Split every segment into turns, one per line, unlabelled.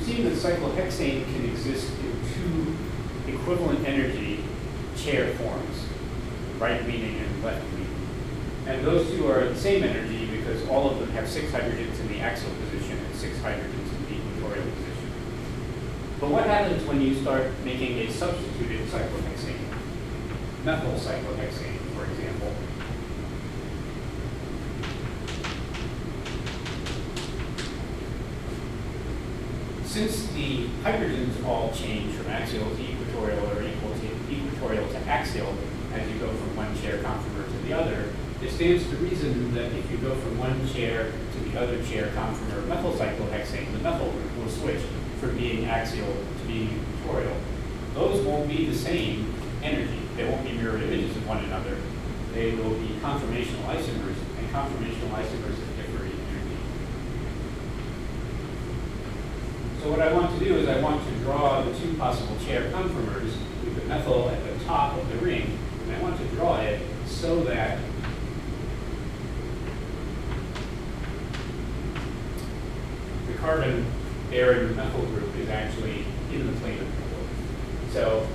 seen that cyclohexane can exist in two equivalent energy chair forms, right leaning and left leaning. And those two are the same energy because all of them have 6 hydrogens in the axial position and 6 hydrogens in the equatorial position. But what happens when you start making a substituted cyclohexane, methyl cyclohexane, for example? Since the hydrogens all change from axial to equatorial or equatorial to axial as you go from one chair conformer to the other, it stands to reason that if you go from one chair to the other chair conformer of methyl cyclohexane, the methyl group will switch from being axial to being equatorial. Those won't be the same energy. They won't be mirror images of one another. They will be conformational isomers, and conformational isomers differ in energy. So what I want to do is I want to draw the two possible chair conformers with the methyl at the top of the ring, and I want to draw it so that the carbon bearing the methyl group is actually in the plane of methyl. So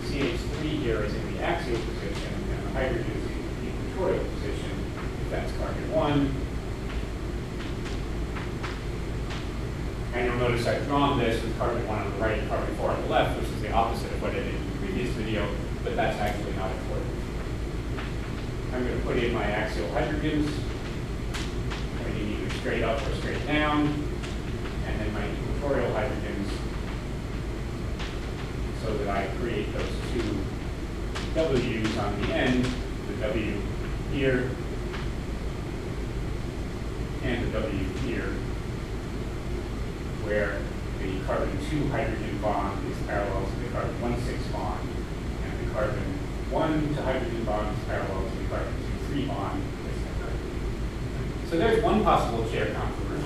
the CH3 here is in the axial position, and the hydrogen is in the equatorial position. If that's carbon 1. And you'll notice I've drawn this with carbon 1 on the right and carbon 4 on the left, which is the opposite of what I did in the previous video, but that's actually not important. I'm going to put in my axial hydrogens, pointing either straight up or straight down, and then my equatorial hydrogens, so that I create those two W's on the end, the W here, and the W here, where the carbon 2 hydrogen bond is parallel to the carbon 1,6 bond, and the carbon 1 to hydrogen bond is parallel to the carbon 2,3 bond. So there's one possible chair conformer,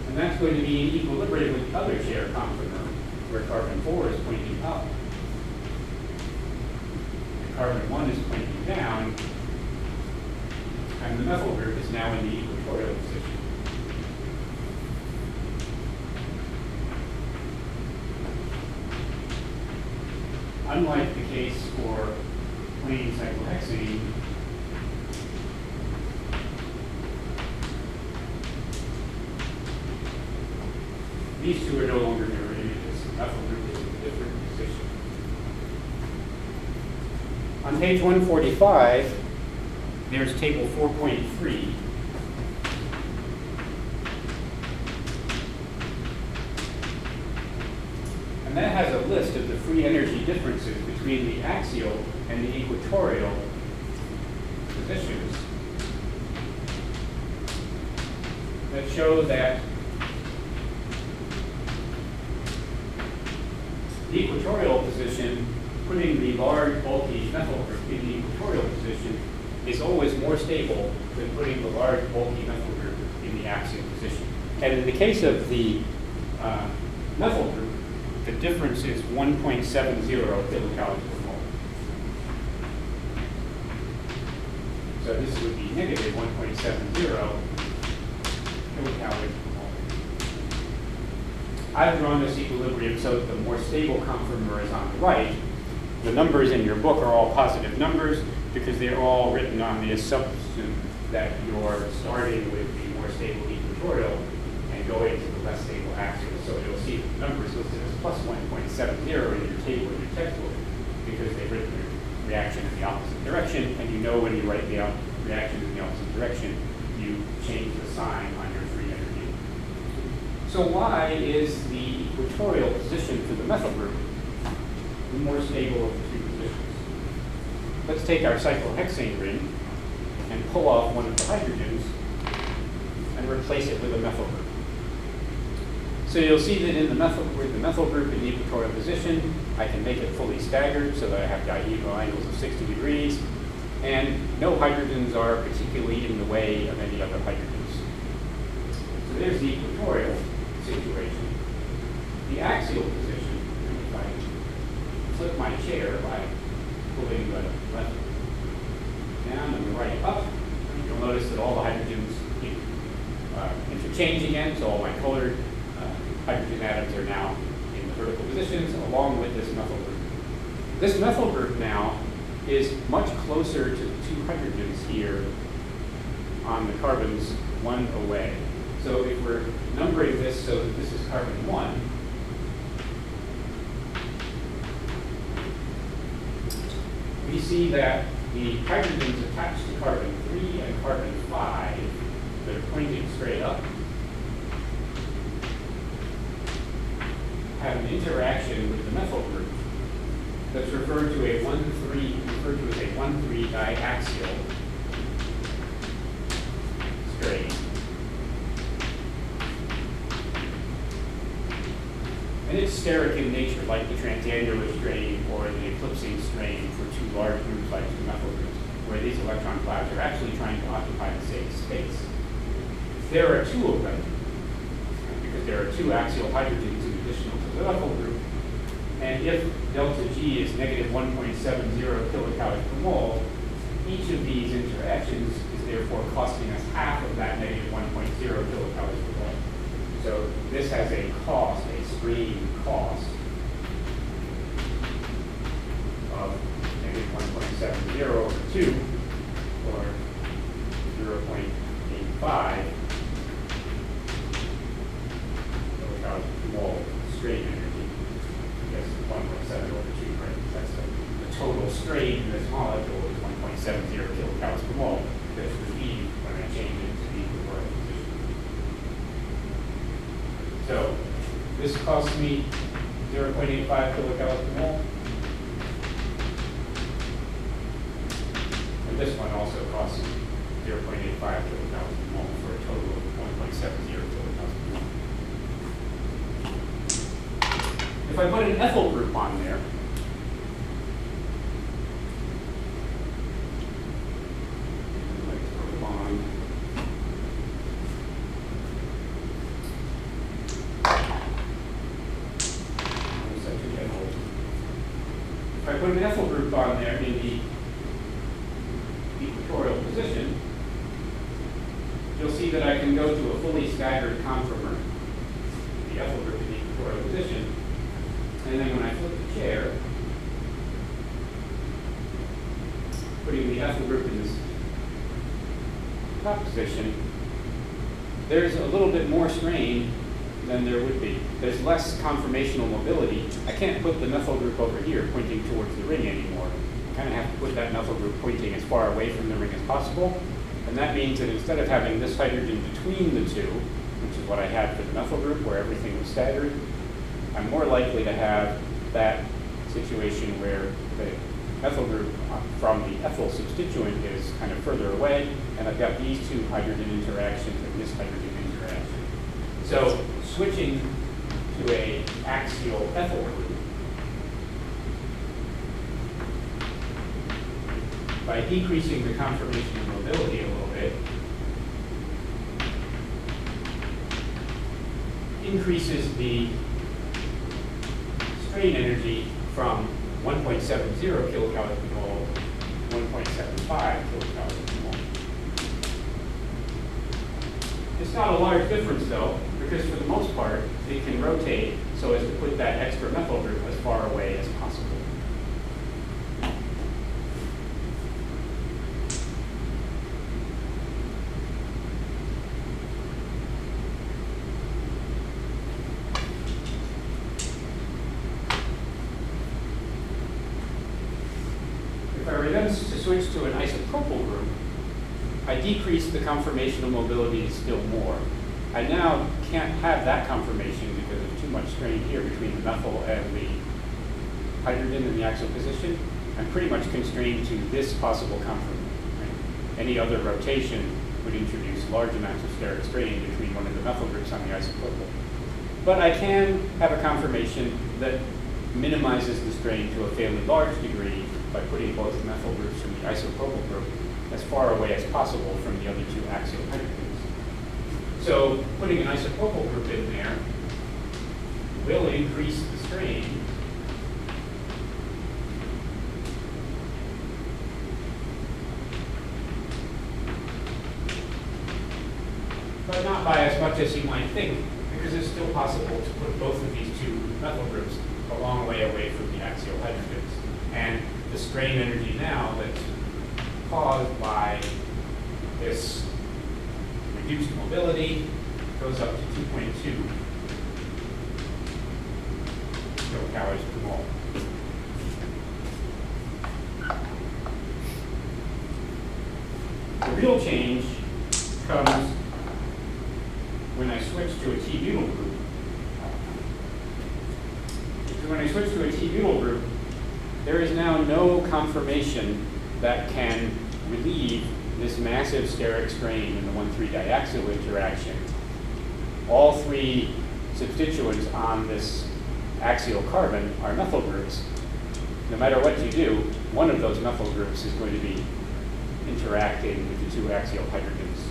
and that's going to be in equilibrium with the other chair conformer, where carbon 4 is pointing up, and carbon 1 is pointing down, and the methyl group is now in the equatorial position. Unlike the case for plain cyclohexane, these two are no longer mirror images. The methyl group is in a different position. On page 145, there's table 4.3. And that has a list of the free energy differences between the axial and the equatorial positions that show that the equatorial position, putting the large bulky methyl group in the equatorial position, is always more stable than putting the large bulky methyl group in the axial position. And in the case of the methyl group, the difference is 1.70 kilocalories per mole. So this would be negative 1.70 kilocalories per mole. I've drawn this equilibrium so that the more stable conformer is on the right. The numbers in your book are all positive numbers because they're all written on the assumption that you're starting with the more stable equatorial and going to the less stable axial. So you'll see the numbers listed as plus 1.70 in your table in your textbook because they've written the reaction in the opposite direction, and you know when you write the reaction in the opposite direction, you change the sign on your free energy. So why is the equatorial position for the methyl group the more stable of the two positions? Let's take our cyclohexane ring and pull off one of the hydrogens and replace it with a methyl group. So you'll see that in the methyl group in the equatorial position, I can make it fully staggered so that I have diagonal angles of 60 degrees, and no hydrogens are particularly in the way of any other hydrogens. So there's the equatorial situation. The axial position, if I flip my chair by pulling the left down and the right up, you'll notice that all the hydrogens interchange again, so all my colored hydrogen atoms are now in the vertical positions along with this methyl group. This methyl group now is much closer to the two hydrogens here on the carbons one away. So if we're numbering this so that this is carbon 1, we see that the hydrogens attached to carbon 3 and carbon 5 that are pointing straight up have an interaction with the methyl group that's referred to as a 1,3 diaxial strain. And it's steric in nature, like the transannular strain or the eclipsing strain for two large groups like two methyl groups, where these electron clouds are actually trying to occupy the same space. There are two of them, because there are two axial hydrogens in addition to the methyl group. And if delta G is negative 1.70 kilocalories per mole, each of these interactions is therefore costing us half of that negative 1.0 kilocalories per mole. So this has a cost, a strain cost of negative 1.70 over 2, or 0.85 kilocalories per mole strain energy. I guess 1.7 over 2, right? That's the total strain in this molecule is 1.70 kilocalories per mole that's relieved when I change it to the equatorial position. So this costs me 0.85 kilocalories per mole. And this one also costs 0.85 kilocalories per mole for a total of 1.70 kilocalories per mole. If I put an ethyl group on there, if I put an ethyl group on there in the equatorial position, you'll see that I can go to a fully staggered conformer, the ethyl group in the equatorial position, and then when I flip the chair, putting the ethyl group in this top position, there's a little bit more strain than there would be. There's less conformational mobility. I can't put the methyl group over here pointing towards the ring anymore. I kind of have to put that methyl group pointing as far away from the ring as possible. And that means that instead of having this hydrogen between the two, which is what I had for the methyl group where everything was staggered, I'm more likely to have that situation where the methyl group from the ethyl substituent is kind of further away, and I've got these two hydrogen interactions and this hydrogen interaction. So switching to a axial ethyl group, by decreasing the conformational mobility a little bit, increases the strain energy from 1.70 kilocalories per mole to 1.75 kilocalories per mole. It's not a large difference though, because for the most part, it can rotate so as to put that extra methyl group as far away as possible. If I were then to switch to an isopropyl group, I decrease the conformational mobility still more. I now can't have that conformation because there's too much strain here between the methyl and the hydrogen in the axial position. I'm pretty much constrained to this possible conformation. Right? Any other rotation would introduce large amounts of steric strain between one of the methyl groups on the isopropyl. But I can have a conformation that minimizes the strain to a fairly large degree by putting both methyl groups from the isopropyl group as far away as possible from the other two axial hydrogens. So putting an isopropyl group in there will increase the strain but not by as much as you might think, because it's still possible to put both of these two methyl groups a long way away from the axial hydrogens. And the strain energy now that's caused by this reduced mobility goes up to 2.2 kilocalories per mole. The real change comes when I switch to a T-butyl group. Because when I switch to a T-butyl group, there is now no conformation that can relieve this massive steric strain in the 1,3-diaxial interaction. All three substituents on this axial carbon are methyl groups. No matter what you do, one of those methyl groups is going to be interacting with the two axial hydrogens.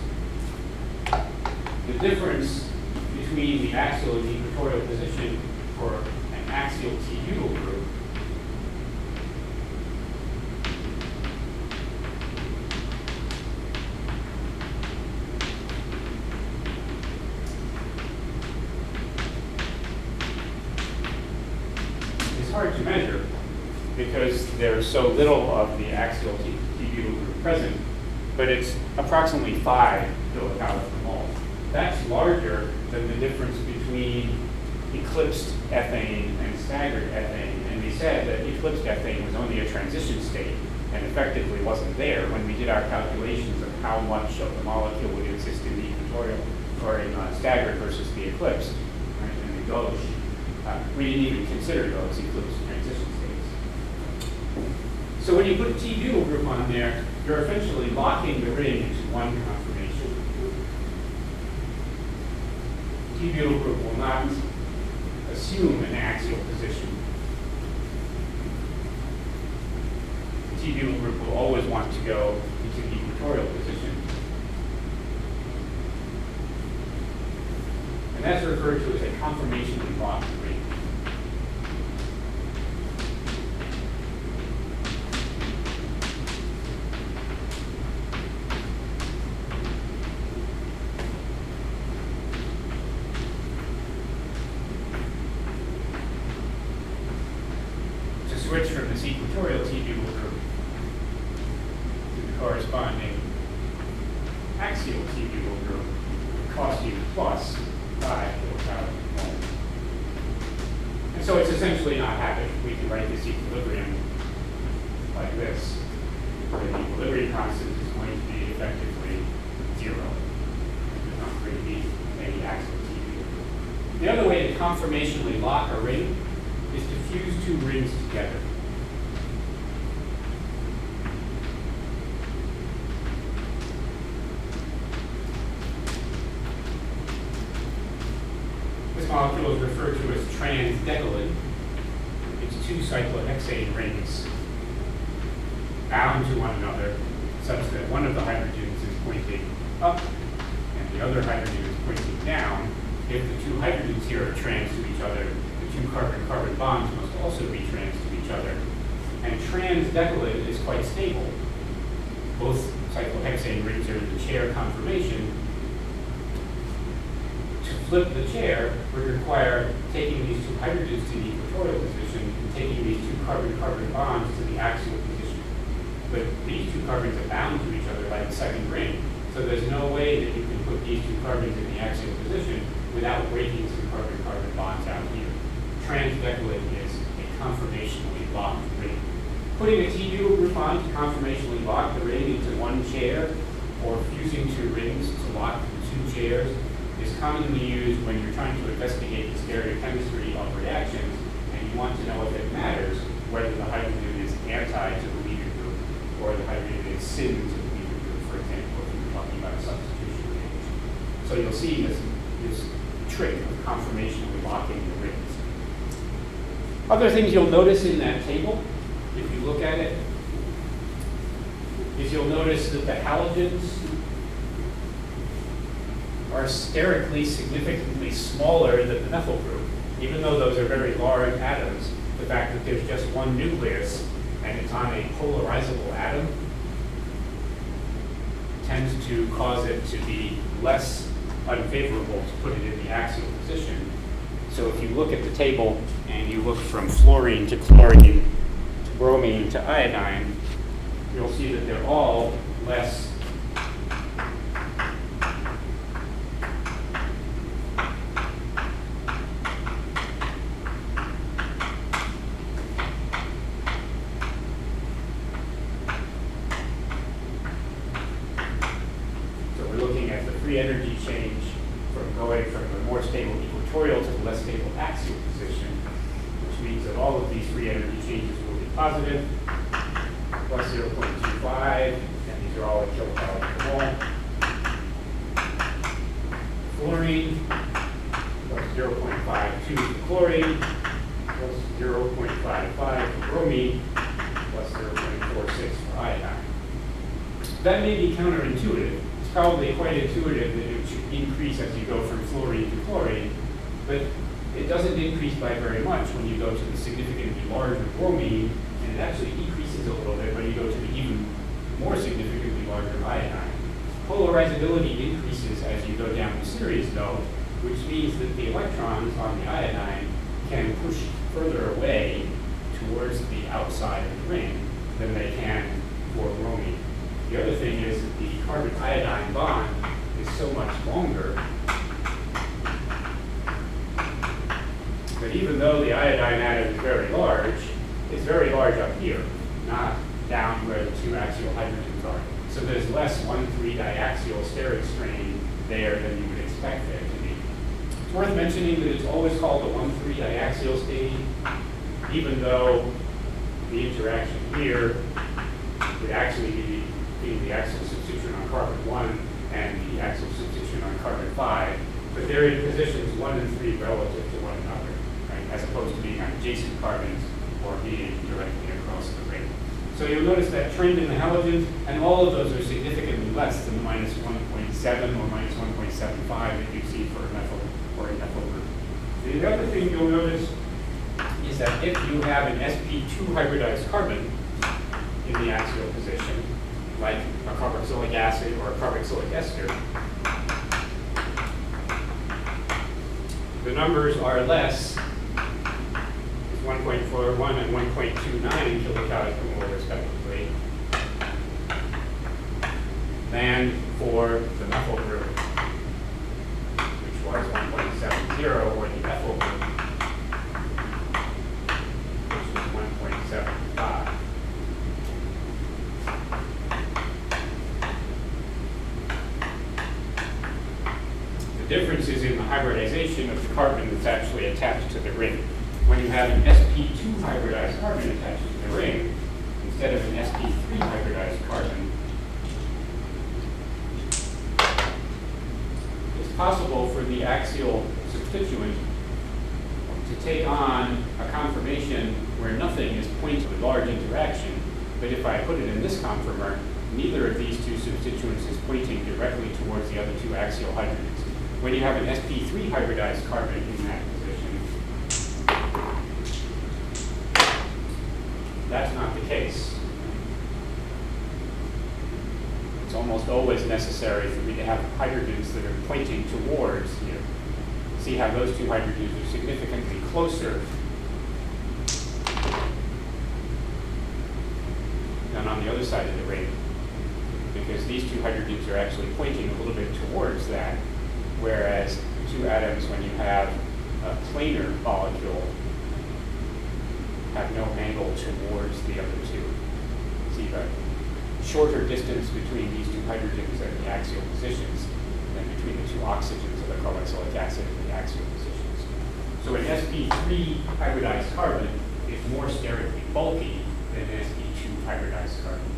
The difference between the axial and the equatorial position for an axial T-butyl group is hard to measure because there's so little of the axial T-butyl group present, but it's approximately 5 kilocalories per mole. That's larger than the difference between eclipsed ethane and staggered ethane. And we said that eclipsed ethane was only a transition state and effectively wasn't there when we did our calculations of how much of the molecule would exist in the equatorial or in staggered versus the eclipsed. Right? And the gauche, we didn't even consider those eclipsed transition states. So when you put a T-butyl group on there, you're essentially locking the ring into one conformation. T-butyl group will not assume an axial position. The T-butyl group will always want to go into the equatorial position. And that's referred to as a conformationally locked ring. Switch from this equatorial T-butyl group to the corresponding axial T-butyl group would cost you plus 5 kilocalories per mole. And so it's essentially not happening. We can write this equilibrium like this, where the equilibrium constant is going to be effectively 0. There's not going to be any axial T-butyl group. The other way to conformationally lock a ring is to fuse two rings together. This molecule is referred to as transdecalin. It's two cyclohexane rings bound to one another such that one of the hydrogens is pointing up and the other hydrogen is pointing down. If the two hydrogens here are trans to each other, two carbon-carbon bonds must also be trans to each other. And transdecalin is quite stable. Both cyclohexane rings are in the chair conformation. To flip the chair would require taking these two hydrogens to the equatorial position and taking these two carbon-carbon bonds to the axial position. But these two carbons are bound to each other by the second ring. So there's no way that you can put these two carbons in the axial position without breaking some carbon-carbon bonds out here. Transdecalin is a conformationally locked ring. Putting a T-butyl group on to conformationally lock the ring into one chair, or fusing two rings to lock two chairs, is commonly used when you're trying to investigate the stereochemistry of reactions, and you want to know if it matters whether the hydrogen is anti to the leader group or the hydrogen is syn to the leader group, for example, if you're talking about a substitution reaction. So you'll see this trick of conformationally locking the rings. Other things you'll notice in that table, if you look at it, is you'll notice that the halogens are sterically significantly smaller than the methyl group. Even though those are very large atoms, the fact that there's just one nucleus and it's on a polarizable atom tends to cause it to be less unfavorable to put it in the axial position. So if you look at the table and you look from fluorine to chlorine to bromine to iodine, you'll see that they're all less free energy change from going from the more stable equatorial to the less stable axial position, which means that all of these free energy changes will be positive, plus 0.25, and these are all in kilocalories per mole. Fluorine, plus 0.52 for chlorine, plus 0.55 for bromine, plus 0.46 for iodine. That may be counterintuitive. It's probably quite intuitive that it should increase as you go from fluorine to chlorine, but it doesn't increase by very much when you go to the significantly larger bromine, and it actually decreases a little bit when you go to the even more significantly larger iodine. Polarizability increases as you go down the series, though, which means that the electrons on the iodine can push further away towards the outside of the ring than they can for bromine. The other thing is that the carbon-iodine bond is so much longer that even though the iodine atom is very large, it's very large up here, not down where the two axial hydrogens are. So there's less 1,3-diaxial steric strain there than you would expect there to be. It's worth mentioning that it's always called a 1,3-diaxial state, even though the interaction here would actually be the axial substituent on carbon 1 and the axial substituent on carbon 5, but they're in positions 1 and 3 relative to one another, right? As opposed to being on adjacent carbons or being directly across the ring. So you'll notice that trend in the halogens, and all of those are significantly less than the minus 1.7 or minus 1.75 that you see for a methyl or a methyl group. The other thing you'll notice is that if you have an sp2 hybridized carbon in the axial position, like a carboxylic acid or a carboxylic ester, the numbers are less, it's 1.41 and 1.29 kilocalories per mole respectively, than for the methyl group, which was 1.70, or the ethyl group, which was 1.75. The difference is in the hybridization of the carbon that's actually attached to the ring. When you have an sp2 hybridized carbon attached to the ring, instead of an sp3 hybridized carbon, it's possible for the axial substituent to take on a conformation where nothing is pointing to a large interaction, but if I put it in this conformer, neither of these two substituents is pointing directly towards the other two axial hydrogens. When you have an sp3 hybridized carbon in that position, that's not the case. It's almost always necessary for me to have hydrogens that are pointing towards you. See how those two hydrogens are significantly closer than on the other side of the ring, because these two hydrogens are actually pointing a little bit towards that. Whereas two atoms, when you have a planar molecule, have no angle towards the other two. See the shorter distance between these two hydrogens at the axial positions than between the two oxygens of the carboxylic acid at the axial positions. So an sp3 hybridized carbon is more sterically bulky than an sp2 hybridized carbon.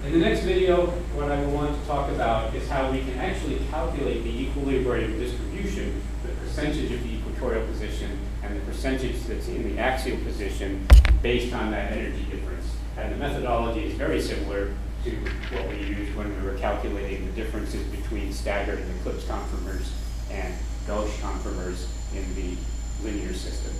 In the next video, what I will want to talk about is how we can actually calculate the equilibrium distribution, the percentage of the equatorial position and the percentage that's in the axial position based on that energy difference. And the methodology is very similar to what we used when we were calculating the differences between staggered and eclipse conformers and gauche conformers in the linear system.